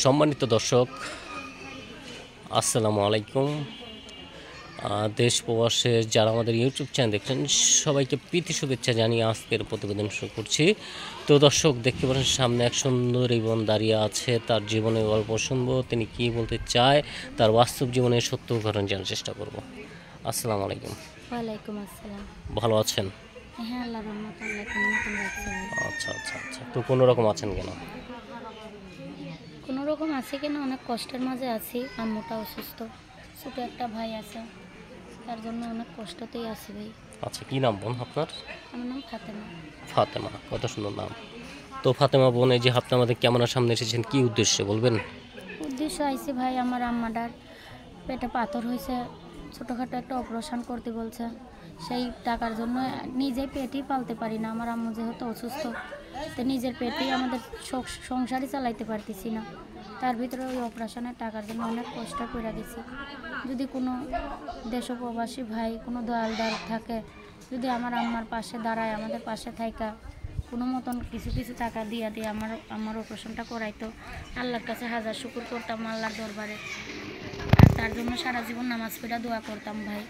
সম্মানিত দর্শক, আসসালামু আলাইকুম। দেশ প্রবাসের যারা আমাদের ইউটিউব চ্যানেল দেখছেন সবাইকে প্রীতি শুভেচ্ছা জানিয়ে আজকের প্রতিবেদন শুরু করছি। তো দর্শক, দেখতে পাচ্ছেন সামনে এক সুন্দর বোন দাঁড়িয়ে আছে। তার জীবনের গল্প শুনবো, তিনি কী বলতে চায়, তার বাস্তব জীবনের সত্য ঘটনা জানার চেষ্টা করব। আসসালামু আলাইকুম। ওয়ালাইকুম আসসালাম। ভালো আছেন? হ্যাঁ, আল্লাহর রহমতে আল্লাহ কোনোমতে রাখছে ভাই। আচ্ছা আচ্ছা আচ্ছা, তো কোনো রকম আছেন কেন? কোনো রকম আছে কেন, অনেক কষ্টের মাঝে আছি। আম্মুটা অসুস্থ, ছোটো একটা ভাই আছে, তার জন্য অনেক কষ্টতেই আছি ভাই। আচ্ছা, কী নাম বোন আপনার? আমার নাম ফাতেমা। ফাতেমা, কত সুন্দর নাম। তো ফাতেমা বোন, এই যে আপনি আমাদের ক্যামেরার সামনে এসেছেন, কী উদ্দেশ্যে বলবেন? উদ্দেশ্য আইছি ভাই, আমার আম্মাটার পেটে পাথর হয়েছে, ছোটোখাটো একটা অপারেশন করতে বলছে। সেই টাকার জন্য নিজে পেটই পালতে পারি না। আমার আম্মু যেহেতু অসুস্থ, তো নিজের পেটেই আমাদের সংসারই চালাইতে পারতেছি না। তার ভিতরে ওই অপারেশনের টাকার জন্য অনেক কষ্ট করে গেছি। যদি কোনো দেশপ্রবাসী ভাই, কোনো দয়ালদার থাকে, যদি আমার আম্মার পাশে দাঁড়ায়, আমাদের পাশে থাইকা কোনো মতন কিছু কিছু টাকা দিয়ে আমার অপারেশনটা করাইতো, আল্লাহর কাছে হাজার শুকুর করতাম, আল্লাহর দরবারে। আর তার জন্য সারা জীবন নামাজ পড়া দোয়া করতাম ভাই।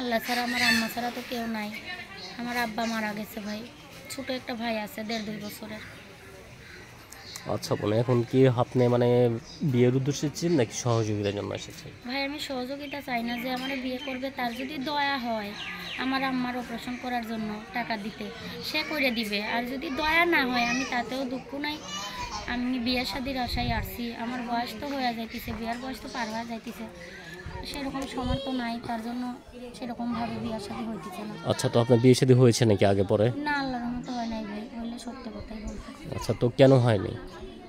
আল্লাহ ছাড়া, আমার আম্মা ছাড়া তো কেউ নাই। আমার আব্বা মারা গেছে ভাই, ছোটো একটা ভাই আছে 1.5-2 বছরের। আচ্ছা বোন, এখন কি আপনি বিয়ের উদ্দেশ্যে এসেছেন নাকি সহযোগিতার জন্য এসেছেন? ভাই, আমি সহযোগিতা চাই না। যে আমার বিয়ে করবে তার যদি দয়া হয় আমার আম্মার অপারেশন করার জন্য টাকা দিতে, সে করে দিবে। আর যদি দয়া না হয়, আমি তাতেও দুঃখ নাই। আমি বিয়ের শাদির আশায় আসছি। আমার বয়স তো হয়ে যাইতেছে, বিয়ের বয়স তো পার হয়ে যাইতেছে, সেরকম সমর্থ নাই, তার জন্য সেরকমভাবে বিয়ের শাদি হইতেছে না। আচ্ছা, তো আপনার বিয়ে শাদী হয়েছে নাকি আগে পরে? না, আল্লাহর মতো হয় নাই ভাই, হইলে সত্য কথাই বলতে। আচ্ছা, তো কেন হয়নি?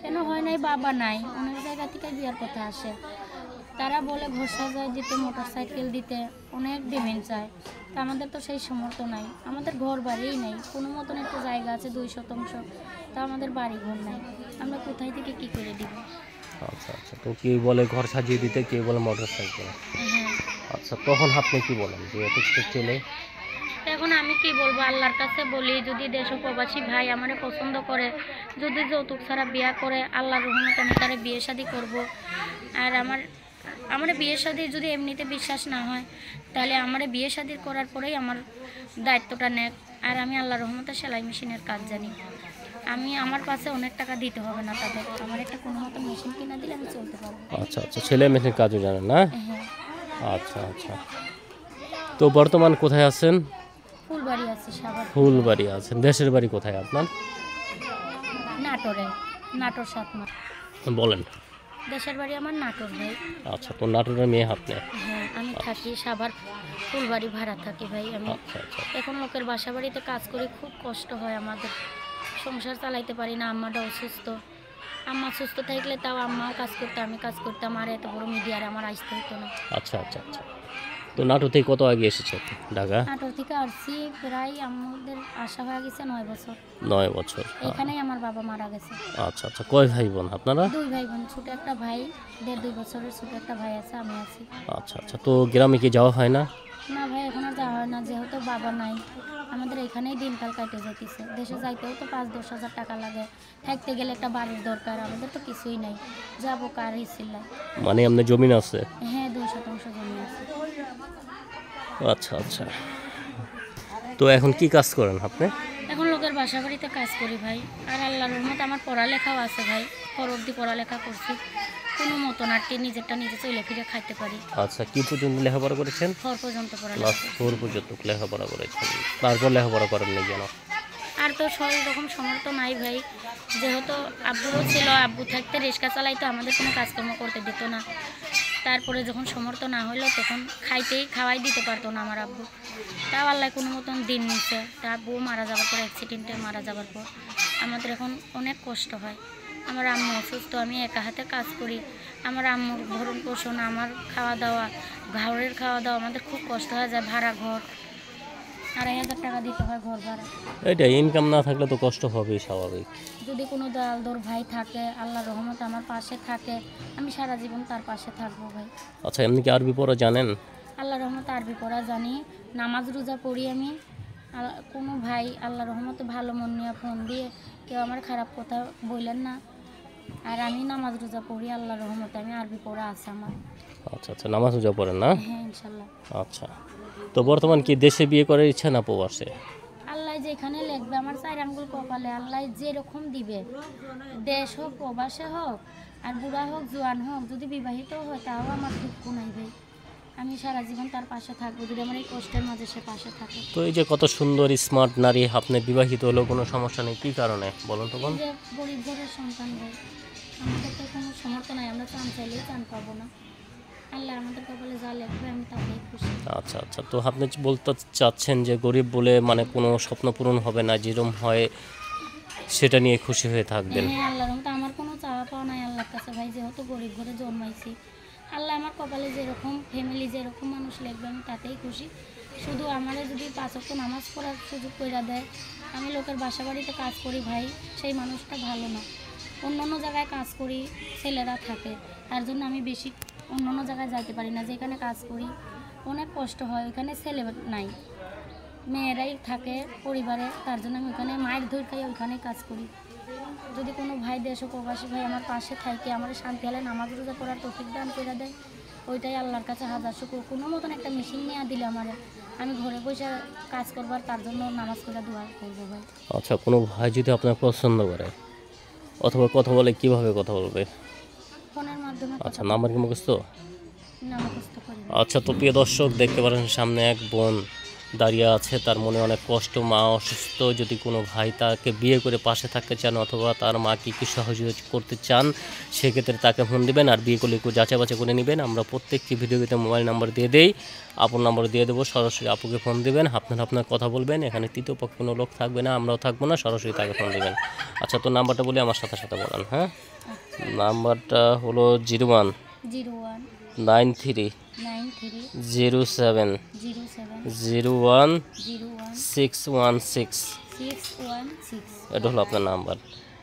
কেন হয় নাই? বাবা নাই। অনেক জায়গা থেকে বিয়ার কথা আসে, তারা বলে ঘর সাজায় দিতে, মোটর সাইকেল দিতে, অনেক ডিমান্ড চায়। তা আমাদের তো সেই সামর্থ্য নাই। আমাদের ঘর বাড়িই নাই, কোনো মতন একটা জায়গা আছে 2 শতাংশ, তা আমাদের বাড়ি ঘর নাই। আমরা কোথায় থেকে কি করে দিব? আচ্ছা আচ্ছা, তো কেউ বলে ঘর সাজিয়ে দিতে, কেউ বলে মোটর সাইকেল। হ্যাঁ, আচ্ছা, তখন আপনি কি বলেন যে এত কিছু ছেলে? এখন আমি কি বলবো? আল্লাহর কাছে বলি, যদি দেশ ও প্রবাসী ভাই আমারে পছন্দ করে, যদি যৌতুক ছাড়া বিয়া করে, আল্লাহর রহমতে আমি তারে বিয়ে শাদি করব। আর আমার বিয়ে শাদি যদি এমনিতে বিশ্বাস না হয়, তাহলে আমার বিয়ে শাদি করার পরেই আমার দায়িত্বটা নেক। আর আমি আল্লাহর রহমতে সেলাই মেশিনের কাজ জানি। আমার পাশে অনেক টাকা দিতে হবে না তাদের। আমার একটা কোনো মতো মেশিন কিনা দিলে আমি চলতে পারবো। আচ্ছা আচ্ছা, ছেলে মেয়ের কাজও জানেন না? হ্যাঁ, আচ্ছা আচ্ছা, তো বর্তমান কোথায় আছেন? ফুলবাড়ি আছে, সাভার ফুলবাড়ি আছেন। দেশের বাড়ি কোথায় আপনার? নাটোরে, নাটোর 7 মাস। বলেন। দেশের বাড়ি আমার নাটোর ভাই। আচ্ছা, তো নাটোরের মেয়ে আপনি? হ্যাঁ, আমি থাকি সাভার ফুলবাড়ি, ভাড়া থাকি ভাই আমি। আচ্ছা আচ্ছা এখন লোকের বাসা বাড়িতে কাজ করে খুব কষ্ট হয় আমাদের, সংসার চালাইতে পারি না। আম্মাটা অসুস্থ, আম্মা সুস্থ থাকলে তাও আম্মাও কাজ করতো, আমি কাজ করতাম। আর এত বড় মিডিয়ারে আমার আসতে হতো না। আচ্ছা আচ্ছা আচ্ছা, তো নাটোর থেকে কত আগে এসেছে ঢাকা? নাটোর থেকে আসছি প্রায়, আমাদের আসা হয়ে গেছে 9 বছর। 9 বছর। এখানেই আমার বাবা মারা গেছে। আচ্ছা আচ্ছা, কয় ভাই বোন আপনারা? 2 ভাই বোন, ছোট একটা ভাই, 1.5-2 বছরের ছোট একটা ভাই আছে, আমি আছি। আচ্ছা আচ্ছা, তো গ্রামে কি যাওয়া হয় না? না ভাই, এখন আর যাওয়া হয় না, যেহেতু বাবা নাই। আমাদের এখানেই দিনকাল কাটে যাইতেছে। দেশে যাইতেও তো 5-10 হাজার টাকা লাগে, থাকতে গেলে একটা বাড়ির দরকার। আমাদের তো কিছুই নাই, যাবো কার হিসিল্লায়। আপনার জমিন আছে? হ্যাঁ, 2 শতাংশ জমি আছে। আচ্ছা আচ্ছা, তো এখন কি কাজ করেন আপনি? এখন লোকের বাসা বাড়িতে কাজ করি ভাই। আর আল্লাহর রহমত আমার পড়ালেখাও আছে ভাই, পরবর্তী পড়ালেখা করছি কোনো মতন আর কি, নিজেরটা নিজে চলে ফিরে খাইতে পারি। আচ্ছা, কি পর্যন্ত লেখাপড়া করেছেন? 4 পর্যন্ত ক্লাস পড়ালেখা। 4 পর্যন্ত লেখাপড়া করেছেন, তারপর লেখাপড়া করেননি কেন? আর তো সব রকম সমর্থ নাই ভাই। যেহেতু আব্বুরও ছিল, আব্বু থাকতে রিক্সা চালাইতো, আমাদের কোনো কাজকর্ম করতে দিত না। তারপরে যখন সমর্থ না হলো, তখন খাওয়াই দিতে পারতো না আমার আব্বু। তাও আল্লাহ কোনো মতন দিন নিচ্ছে। তা আব্বু মারা যাওয়ার পর, অ্যাক্সিডেন্টে মারা যাওয়ার পর আমাদের এখন অনেক কষ্ট হয়। আমার আম্মু অসুস্থ, আমি একা হাতে কাজ করি। আমার আম্মুর ভরণ পোষণ, আমার খাওয়া দাওয়া, ঘরের খাওয়া দাওয়া, আমাদের খুব কষ্ট হয়ে যায়। ভাড়া ঘর 2,500 টাকা দিতে হয় ঘর ভাড়া। এটা ইনকাম না থাকলে তো কষ্ট হবেই, স্বাভাবিক। যদি কোনো দয়ালদর ভাই থাকে, আল্লাহর রহমত আমার পাশে থাকে, আমি সারা জীবন তার পাশে থাকবো ভাই। আচ্ছা, এমনি কি আরবি পড়া জানেন? আল্লাহর রহমত আরবি পড়া জানি, নামাজ রোজা পড়ি আমি। কোনো ভাই আল্লাহর রহমতে ভালো মন নিয়ে ফোন দিয়ে কেউ আমার খারাপ কথা বললেন না। আর আমি নামাজ রোজা পড়ি আল্লাহর রহমতে, আমি আরবি পড়া আছে আমার। আচ্ছা আচ্ছা, নামাজ রোজা পড়েন না? হ্যাঁ ইনশাল্লাহ। আচ্ছা, তো বর্তমান কি দেশে বিয়ে করার ইচ্ছা না প্রবাসে? আল্লাহ যেখানে লিখবে আমার 4 আঙ্গুল কপালে, আল্লাহ যেরকম দিবে, দেশ হোক প্রবাসে হোক, আর বুড়া হোক জোয়ান হোক, যদি বিবাহিত হয় তাও আমার দুঃখ নাই ভাই। আমি সারা জীবন তার পাশে থাকবো যদি আমার এই কষ্টের মাঝে সে পাশে থাকে। তো এই যে কত সুন্দর স্মার্ট নারী, আপনি বিবাহিত হলেও কোনো সমস্যা নেই, কী কারণে বলুন তো বোন? এই যে গরিব ঘরের সন্তান ভাই, আমাদের তো কোনো সমর্থ নাই, আমরা চান চাইলেই চান পাবো না। আল্লাহ আমাদের কপালে যা লিখবে আমি তাতেই খুশি। আচ্ছা আচ্ছা, তো আপনি বলতে চাচ্ছেন যে গরিব বলে মানে কোনো স্বপ্ন পূরণ হবে না, যেরকম হয় সেটা নিয়ে খুশি হয়ে থাকবেন? হ্যাঁ আল্লাহর রহমতে আমার কোনো চাওয়া পাওয়া নাই আল্লাহর কাছে ভাই, যেহেতু গরিব ঘরে জন্মাইছি। আল্লাহ আমার কপালে যেরকম ফ্যামিলি যেরকম মানুষ লিখবে আমি তাতেই খুশি। শুধু আমারে যদি 5 ওয়াক্ত নামাজ পড়ার সুযোগ করে দেয়, আমি লোকের বাসা বাড়িতে কাজ করি ভাই, সেই মানুষটা ভালো না। অন্য অন্য জায়গায় কাজ করি, ছেলেরা থাকে, তার জন্য আমি বেশি অন্য অন্য জায়গায় যাইতে পারি না। যেখানে কাজ করি অনেক কষ্ট হয়, ওইখানে ছেলে নাই, মেয়েরাই থাকে পরিবারে, তার জন্য আমি ওখানে মায়ের ধৈর্য খাই ওইখানেই কাজ করি। যদি কোনো ভাই দেশ ও প্রবাসী ভাই আমার পাশে থাকে, আমার শান্তি হলে নামাজ রোজা পড়ার তৌফিক দান করে দেয়, ওইটাই আল্লাহর কাছে হাজার শুকর। কোনো মতন একটা মেশিন নিয়ে দিলে আমারে, আমি ঘরে বসে কাজ করবার, তার জন্য নামাজ পড়া দোয়া করবো ভাই। আচ্ছা, কোনো ভাই যদি আপনার পছন্দ করে অথবা কথা বলে, কিভাবে কথা বলবে? ফোনের মাধ্যমে আচ্ছা, নাম্বার কি মুখস্থ? না মুখস্থ করি না। আচ্ছা, তো প্রিয় দর্শক দেখতে পারেন সামনে এক বোন দাঁড়িয়ে আছে, তার মনে অনেক কষ্ট, মা অসুস্থ। যদি কোনো ভাই তাকে বিয়ে করে পাশে থাকতে চান অথবা তার মাকে কি সহযোগিতা করতে চান, সেক্ষেত্রে তাকে ফোন দিবেন। আর বিয়ে করলে একটু যাচাই বাছাই করে নেবেন। আমরা প্রত্যেকটি ভিডিওতে মোবাইল নাম্বার দিয়ে দেই, আপন নাম্বার দিয়ে দেবো, সরাসরি আপুকে ফোন দিবেন, আপনার কথা বলবেন। এখানে তৃতীয় পক্ষ কোনো লোক থাকবে না, আমরাও থাকবো না, সরাসরি তাকে ফোন দিবেন। আচ্ছা, তো নাম্বারটা বলি, আমার সাথে সাথে বলেন। হ্যাঁ, নাম্বারটা হলো 01 01 93 93 07 07 01 01 616। 616। এটা হলো আপনার নাম্বার।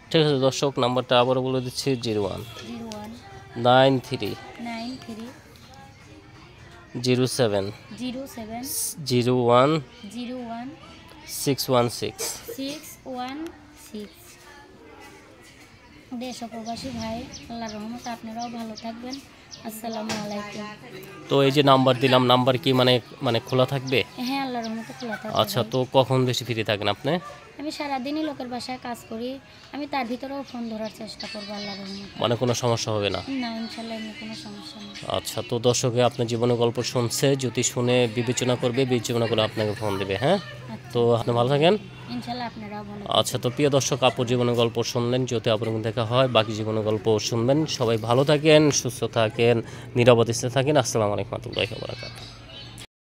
ঠিক আছে দর্শক, নাম্বারটা আবারও বলে দিচ্ছি, 01 01 93 93 07 07 01 01 616। 616। দেশ ও প্রবাসী ভাই, আল্লাহর রহমতে আপনারাও ভালো থাকবেন। আসসালামু আলাইকুম। তো এই যে নাম্বার দিলাম, নাম্বার কি মানে খোলা থাকবে? হ্যাঁ আল্লাহর রহমতে খোলা থাকবে। আচ্ছা, তো কখন বেশি ফ্রি থাকেন আপনি? আমি সারাদিনই লোকের বাসায় কাজ করি, আমি তার ভিতরেও ফোন ধরার চেষ্টা করবো আল্লাহর রহমতে। মানে কোনো সমস্যা হবে না? না ইনশাল্লাহ এমনি কোনো সমস্যা নেই। আচ্ছা, তো দর্শকে আপনার জীবনের গল্প শুনছে, যদি শুনে বিবেচনা করবে, বিবেচনা করে আপনাকে ফোন দেবে। হ্যাঁ, তো আপনি ভালো থাকেন। ইনশাল্লাহ আপনারাও ভালো। আচ্ছা, তো প্রিয় দর্শক, আপুর জীবনের গল্প শুনলেন, যদি আপনার দেখা হয় বাকি জীবনের গল্প শুনবেন। সবাই ভালো থাকেন, সুস্থ থাকেন, নিরাপদে থাকেন। আসসালামু আলাইকুম ওয়া রাহমাতুল্লাহি ওয়া বারাকাতুহু।